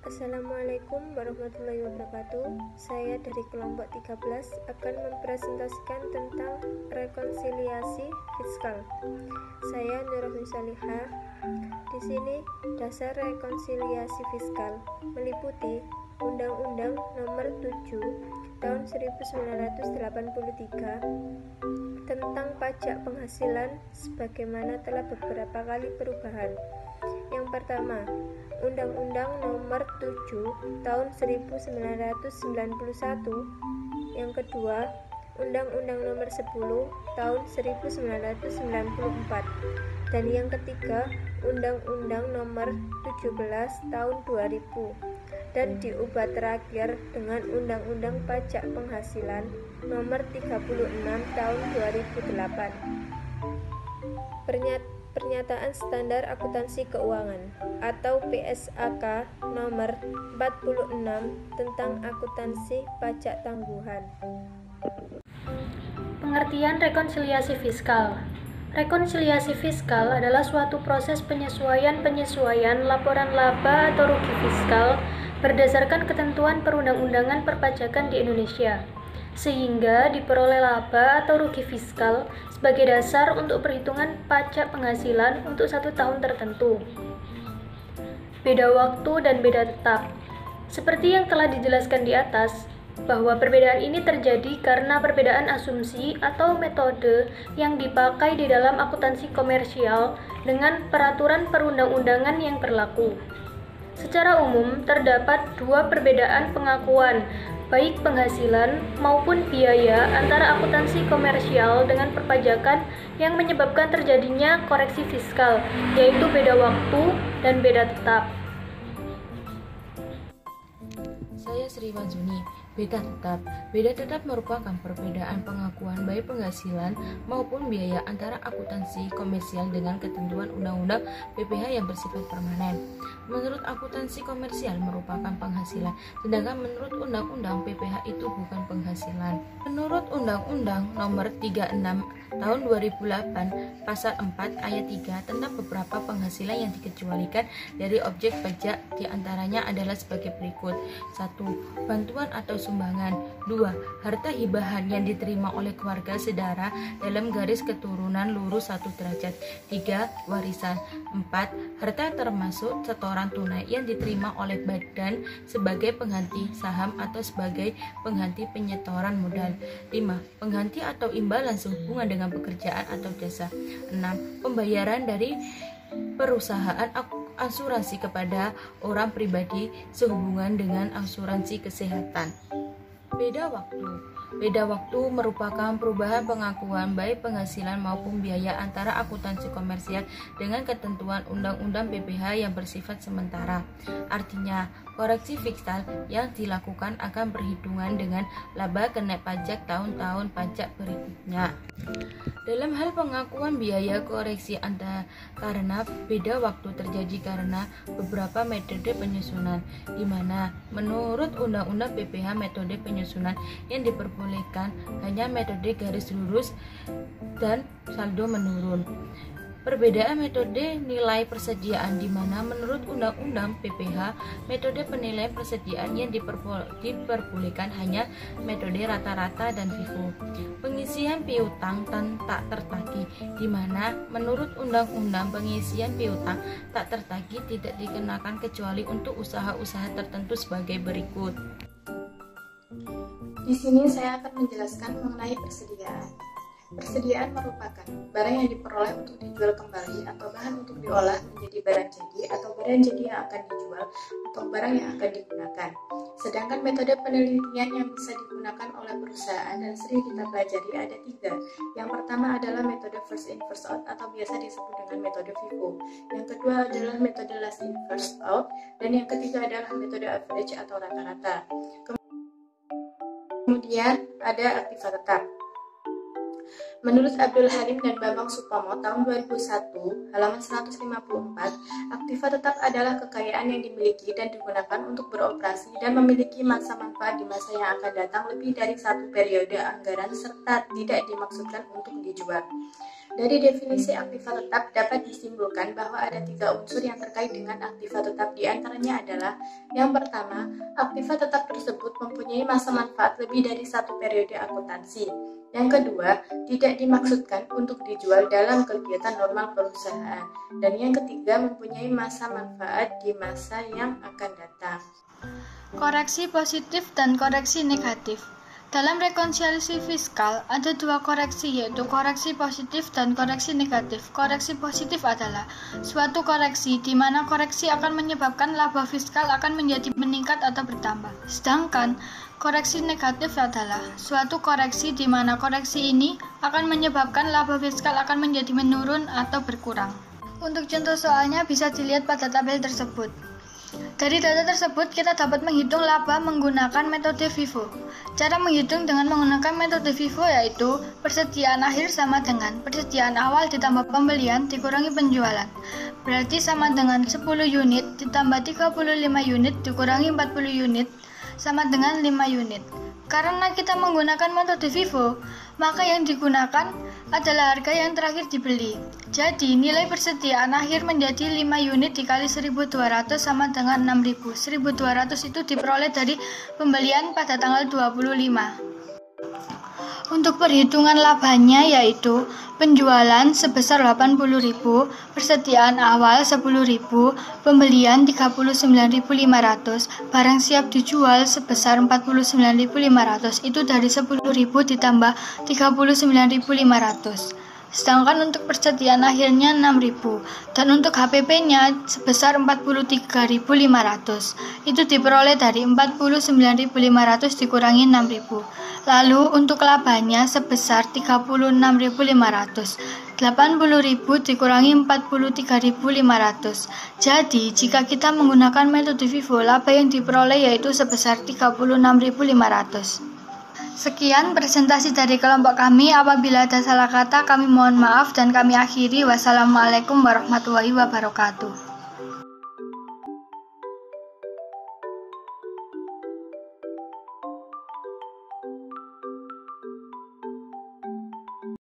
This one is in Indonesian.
Assalamualaikum warahmatullahi wabarakatuh. Saya dari kelompok 13 akan mempresentasikan tentang rekonsiliasi fiskal. Saya Nurahmi Salihah. Di sini dasar rekonsiliasi fiskal meliputi Undang-Undang Nomor 7 Tahun 1983 tentang pajak penghasilan sebagaimana telah beberapa kali perubahan. Yang pertama, Undang-Undang Nomor 7 Tahun 1991. Yang kedua, Undang-Undang Nomor 10 Tahun 1994. Dan yang ketiga, Undang-Undang Nomor 17 Tahun 2000. Dan diubah terakhir dengan Undang-Undang Pajak Penghasilan Nomor 36 Tahun 2008. Pernyataan Standar Akuntansi Keuangan atau PSAK Nomor 46 tentang akuntansi pajak tangguhan. Pengertian rekonsiliasi fiskal. Rekonsiliasi fiskal adalah suatu proses penyesuaian laporan laba atau rugi fiskal berdasarkan ketentuan perundang-undangan perpajakan di Indonesia, sehingga diperoleh laba atau rugi fiskal sebagai dasar untuk perhitungan pajak penghasilan untuk satu tahun tertentu. Beda waktu dan beda tetap. Seperti yang telah dijelaskan di atas, bahwa perbedaan ini terjadi karena perbedaan asumsi atau metode yang dipakai di dalam akuntansi komersial dengan peraturan perundang-undangan yang berlaku. Secara umum, terdapat dua perbedaan pengakuan, baik penghasilan maupun biaya antara akuntansi komersial dengan perpajakan yang menyebabkan terjadinya koreksi fiskal, yaitu beda waktu dan beda tetap. Saya Sri Manzuni. Beda tetap. Beda tetap merupakan perbedaan pengakuan baik penghasilan maupun biaya antara akuntansi komersial dengan ketentuan Undang-Undang PPh yang bersifat permanen. Menurut akuntansi komersial merupakan penghasilan, sedangkan menurut Undang-Undang PPh itu bukan penghasilan. Menurut Undang-Undang Nomor 36 Tahun 2008 Pasal 4 Ayat 3 tentang beberapa penghasilan yang dikecualikan dari objek pajak diantaranya adalah sebagai berikut. 1. Bantuan atau sumbangan. 2. Harta hibahan yang diterima oleh keluarga sedara dalam garis keturunan lurus 1 derajat. 3. Warisan. 4. Harta termasuk setoran tunai yang diterima oleh badan sebagai pengganti saham atau sebagai pengganti penyetoran modal. 5. Pengganti atau imbalan sehubungan dengan pekerjaan atau jasa. 6. Pembayaran dari perusahaan asuransi kepada orang pribadi sehubungan dengan asuransi kesehatan. Beda waktu. Beda waktu merupakan perubahan pengakuan baik penghasilan maupun biaya antara akuntansi komersial dengan ketentuan Undang-Undang PPh yang bersifat sementara. Artinya, koreksi fiskal yang dilakukan akan berhitungan dengan laba kena pajak tahun-tahun pajak berikutnya. Dalam hal pengakuan biaya koreksi karena beda waktu terjadi karena beberapa metode penyusunan, di mana menurut Undang-Undang PPh metode penyusunan yang diperbolehkan hanya metode garis lurus dan saldo menurun. Perbedaan metode nilai persediaan di mana menurut Undang-Undang PPh metode penilaian persediaan yang diperbolehkan hanya metode rata-rata dan FIFO. Pengisian piutang dan tak tertagih di mana menurut Undang-Undang pengisian piutang tak tertagih tidak dikenakan kecuali untuk usaha-usaha tertentu sebagai berikut. Di sini saya akan menjelaskan mengenai persediaan. Persediaan merupakan barang yang diperoleh untuk dijual kembali atau bahan untuk diolah menjadi barang jadi atau barang jadi yang akan dijual atau barang yang akan digunakan. Sedangkan metode penelitian yang bisa digunakan oleh perusahaan dan sering kita pelajari ada 3. Yang pertama adalah metode first in first out atau biasa disebut dengan metode FIFO. Yang kedua adalah metode last in first out dan yang ketiga adalah metode average atau rata-rata. Kemudian ada aktiva tetap. Menurut Abdul Halim dan Bambang Supomo tahun 2001, halaman 154, aktiva tetap adalah kekayaan yang dimiliki dan digunakan untuk beroperasi dan memiliki masa manfaat di masa yang akan datang lebih dari satu periode anggaran serta tidak dimaksudkan untuk dijual. Dari definisi aktiva tetap dapat disimpulkan bahwa ada 3 unsur yang terkait dengan aktiva tetap, diantaranya adalah yang pertama, aktiva tetap tersebut mempunyai masa manfaat lebih dari 1 periode akuntansi. Yang kedua, tidak dimaksudkan untuk dijual dalam kegiatan normal perusahaan. Dan yang ketiga, mempunyai masa manfaat di masa yang akan datang. Koreksi positif dan koreksi negatif. Dalam rekonsiliasi fiskal, ada 2 koreksi, yaitu koreksi positif dan koreksi negatif. Koreksi positif adalah suatu koreksi di mana koreksi akan menyebabkan laba fiskal akan menjadi meningkat atau bertambah. Sedangkan koreksi negatif adalah suatu koreksi di mana koreksi ini akan menyebabkan laba fiskal akan menjadi menurun atau berkurang. Untuk contoh soalnya bisa dilihat pada tabel tersebut. Dari data tersebut, kita dapat menghitung laba menggunakan metode FIFO. Cara menghitung dengan menggunakan metode FIFO yaitu persediaan akhir sama dengan persediaan awal ditambah pembelian dikurangi penjualan. Berarti sama dengan 10 unit ditambah 35 unit dikurangi 40 unit sama dengan 5 unit. Karena kita menggunakan metode FIFO, maka yang digunakan adalah harga yang terakhir dibeli. Jadi, nilai persediaan akhir menjadi 5 unit dikali 1.200 sama dengan 6.000. 1.200 itu diperoleh dari pembelian pada tanggal 25. Untuk perhitungan labanya yaitu penjualan sebesar 80.000, persediaan awal 10.000, pembelian 39.500, barang siap dijual sebesar 49.500. Itu dari 10.000 ditambah 39.500. Sedangkan untuk persediaan akhirnya 6.000 dan untuk HPP-nya sebesar 43.500. Itu diperoleh dari 49.500 dikurangi 6.000. Lalu untuk labanya sebesar 36.500. 80.000 dikurangi 43.500. Jadi, jika kita menggunakan metode FIFO, laba yang diperoleh yaitu sebesar 36.500. Sekian presentasi dari kelompok kami. Apabila ada salah kata, kami mohon maaf dan kami akhiri. Wassalamualaikum warahmatullahi wabarakatuh.